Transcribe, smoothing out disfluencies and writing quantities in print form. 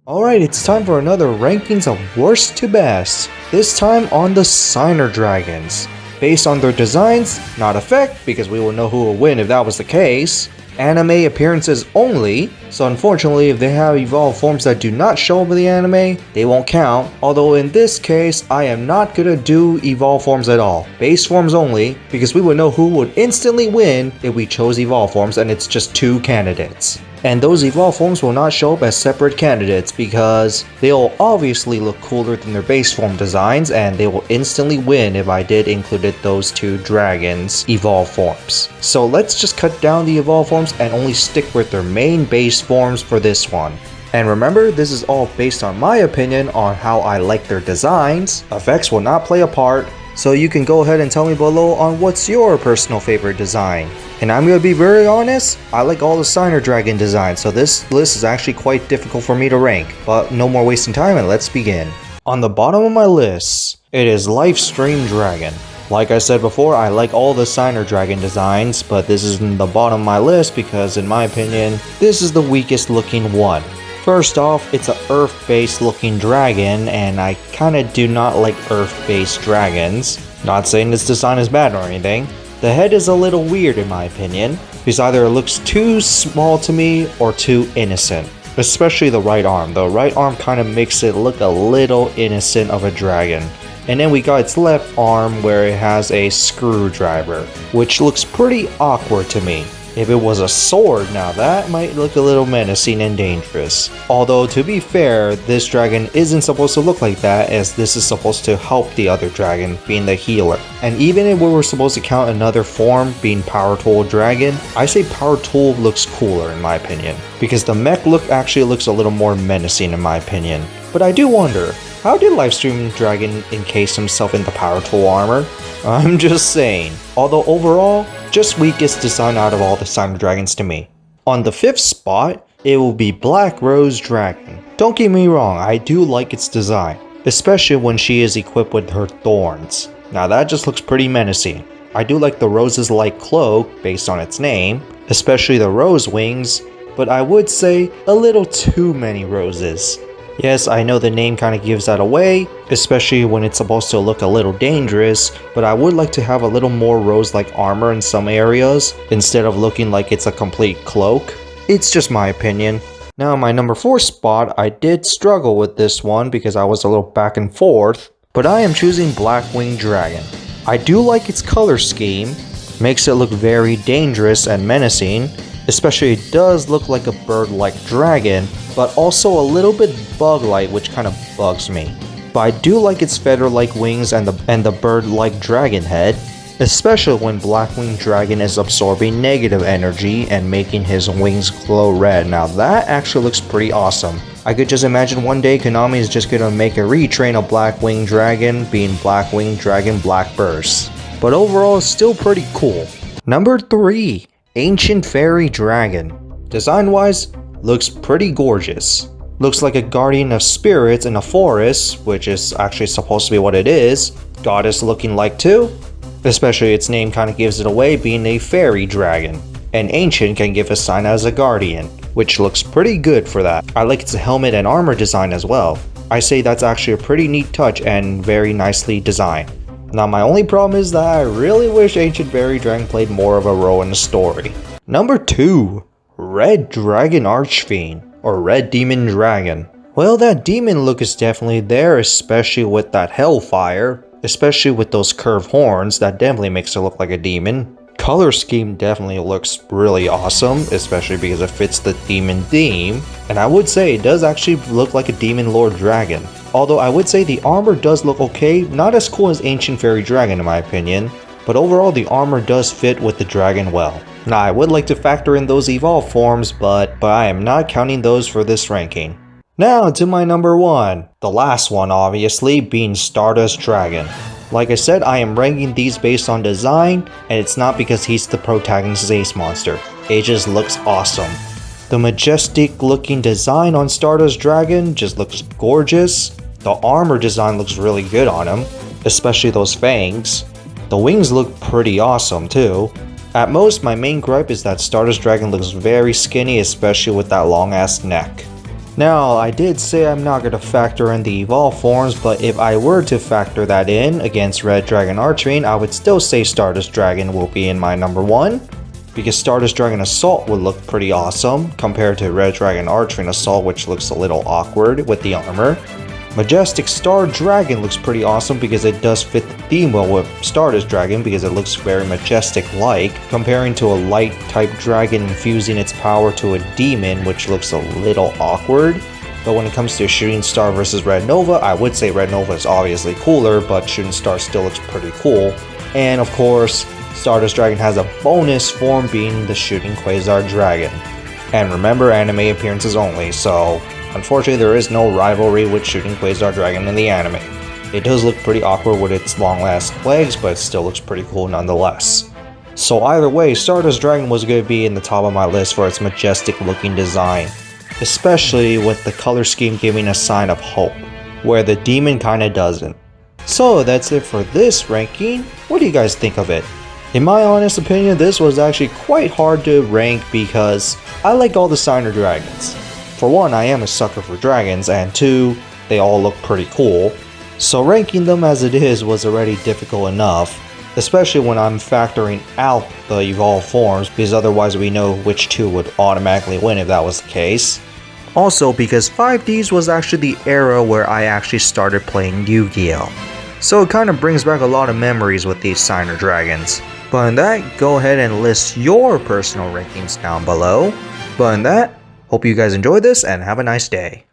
Alright, it's time for another rankings of worst to best. This time on the Signer Dragons. Based on their designs, not effect, because we will know who will win if that was the case. Anime appearances only, so unfortunately if they have evolved forms that do not show up in the anime, they won't count. Although in this case, I am not gonna do evolved forms at all. Base forms only, because we would know who would instantly win if we chose evolved forms and it's just 2 candidates. And those evolved forms will not show up as separate candidates because they'll obviously look cooler than their base form designs, and they will instantly win if I did included those 2 dragons evolved forms. So let's just cut down the evolved forms and only stick with their main base forms for this one. And remember, this is all based on my opinion on how I like their designs. Effects will not play a part, so you can go ahead and tell me below on what's your personal favorite design. And I'm gonna be very honest, I like all the Signer Dragon designs, so this list is actually quite difficult for me to rank. But no more wasting time and let's begin. On the bottom of my list, it is Livestream Dragon. Like I said before, I like all the Signer Dragon designs, but this is in the bottom of my list because in my opinion, this is the weakest looking one. First off, it's an Earth-based looking dragon, and I kinda do not like Earth-based dragons. Not saying this design is bad or anything. The head is a little weird in my opinion, because either it looks too small to me or too innocent. Especially the right arm. The right arm kinda makes it look a little innocent of a dragon. And then we got its left arm where it has a screwdriver, which looks pretty awkward to me. If it was a sword, now that might look a little menacing and dangerous. Although to be fair, this dragon isn't supposed to look like that, as this is supposed to help the other dragon, being the healer. And even if we were supposed to count another form being Power Tool Dragon, I say Power Tool looks cooler in my opinion, because the mech look actually looks a little more menacing in my opinion. But I do wonder, how did Livestream Dragon encase himself in the Power Tool armor? I'm just saying. Although overall, just weakest design out of all the Signer Dragons to me. On the 5th spot, it will be Black Rose Dragon. Don't get me wrong, I do like its design, especially when she is equipped with her thorns. Now that just looks pretty menacing. I do like the rose's light cloak based on its name, especially the rose wings, but I would say a little too many roses. Yes, I know the name kind of gives that away, especially when it's supposed to look a little dangerous, but I would like to have a little more rose-like armor in some areas, instead of looking like it's a complete cloak. It's just my opinion. Now my number 4 spot, I did struggle with this one because I was a little back and forth, but I am choosing Blackwing Dragon. I do like its color scheme, makes it look very dangerous and menacing, especially it does look like a bird-like dragon, but also a little bit bug-like, which kind of bugs me. But I do like its feather-like wings and the bird-like dragon head, especially when Blackwing Dragon is absorbing negative energy and making his wings glow red. Now that actually looks pretty awesome. I could just imagine one day Konami is just gonna make a retrain of Blackwing Dragon being Blackwing Dragon Black Burst. But overall, it's still pretty cool. Number 3. Ancient Fairy Dragon. Design-wise, looks pretty gorgeous. Looks like a guardian of spirits in a forest, which is actually supposed to be what it is. Goddess looking like too. Especially its name kind of gives it away, being a fairy dragon. And ancient can give a sign as a guardian, which looks pretty good for that. I like its helmet and armor design as well. I say that's actually a pretty neat touch and very nicely designed. Now my only problem is that I really wish Ancient Fairy Dragon played more of a role in the story. Number 2. Red Dragon Archfiend, or Red Demon Dragon. Well, that demon look is definitely there, especially with that hellfire. Especially with those curved horns, that definitely makes it look like a demon. Color scheme definitely looks really awesome, especially because it fits the demon theme. And I would say it does actually look like a Demon Lord Dragon. Although I would say the armor does look okay, not as cool as Ancient Fairy Dragon in my opinion, but overall the armor does fit with the dragon well. Now I would like to factor in those evolved forms, but I am not counting those for this ranking. Now to my number 1, the last one obviously being Stardust Dragon. Like I said, I am ranking these based on design, and it's not because he's the protagonist's ace monster. It just looks awesome. The majestic looking design on Stardust Dragon just looks gorgeous. The armor design looks really good on him, especially those fangs. The wings look pretty awesome too. At most, my main gripe is that Stardust Dragon looks very skinny, especially with that long ass neck. Now, I did say I'm not going to factor in the evolved forms, but if I were to factor that in against Red Dragon Archfiend, I would still say Stardust Dragon will be in my number 1. Because Stardust Dragon Assault would look pretty awesome compared to Red Dragon Archfiend Assault, which looks a little awkward with the armor. Majestic Star Dragon looks pretty awesome because it does fit the theme well with Stardust Dragon because it looks very majestic-like, comparing to a light type dragon infusing its power to a demon, which looks a little awkward. But when it comes to Shooting Star versus Red Nova, I would say Red Nova is obviously cooler, but Shooting Star still looks pretty cool. And of course, Stardust Dragon has a bonus form being the Shooting Quasar Dragon. And remember, anime appearances only, so unfortunately there is no rivalry with Shooting Quasar Dragon in the anime. It does look pretty awkward with its long last legs, but it still looks pretty cool nonetheless. So either way, Stardust Dragon was going to be in the top of my list for its majestic looking design. Especially with the color scheme giving a sign of hope, where the demon kinda doesn't. So that's it for this ranking. What do you guys think of it? In my honest opinion, this was actually quite hard to rank because I like all the Signer Dragons. For one, I am a sucker for dragons, and two, they all look pretty cool. So ranking them as it is was already difficult enough, especially when I'm factoring out the evolved forms, because otherwise we know which two would automatically win if that was the case. Also because 5Ds was actually the era where I actually started playing Yu-Gi-Oh! So it kind of brings back a lot of memories with these Signer Dragons. But in that, go ahead and list your personal rankings down below. But in that, hope you guys enjoyed this and have a nice day.